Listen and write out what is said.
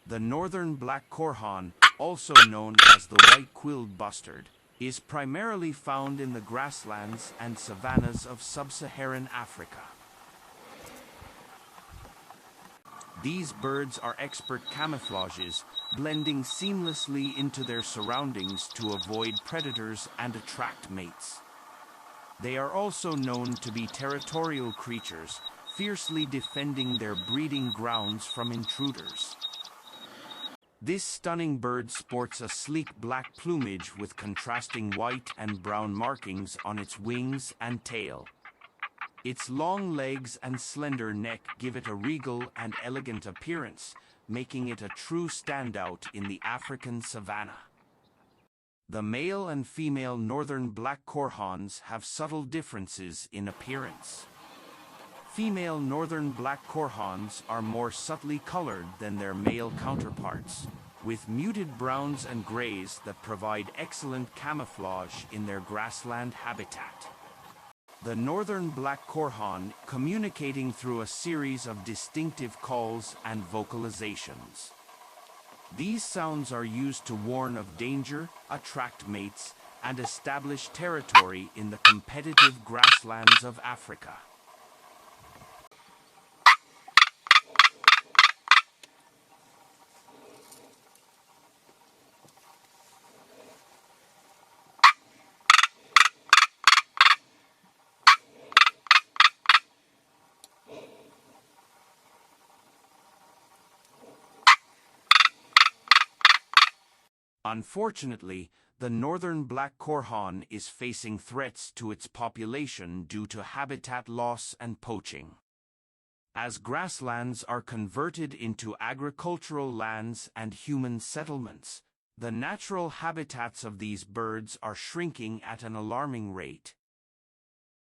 The Northern Black Korhaan, also known as the White-quilled Bustard, is primarily found in the grasslands and savannas of sub-Saharan Africa. These birds are expert camouflages, blending seamlessly into their surroundings to avoid predators and attract mates. They are also known to be territorial creatures, fiercely defending their breeding grounds from intruders. This stunning bird sports a sleek black plumage with contrasting white and brown markings on its wings and tail. Its long legs and slender neck give it a regal and elegant appearance, making it a true standout in the African savanna. The male and female Northern Black Korhaans have subtle differences in appearance. Female Northern Black Korhaans are more subtly colored than their male counterparts, with muted browns and grays that provide excellent camouflage in their grassland habitat. The Northern Black Korhaan communicating through a series of distinctive calls and vocalizations. These sounds are used to warn of danger, attract mates, and establish territory in the competitive grasslands of Africa. Unfortunately, the Northern Black Korhaan is facing threats to its population due to habitat loss and poaching. As grasslands are converted into agricultural lands and human settlements, the natural habitats of these birds are shrinking at an alarming rate.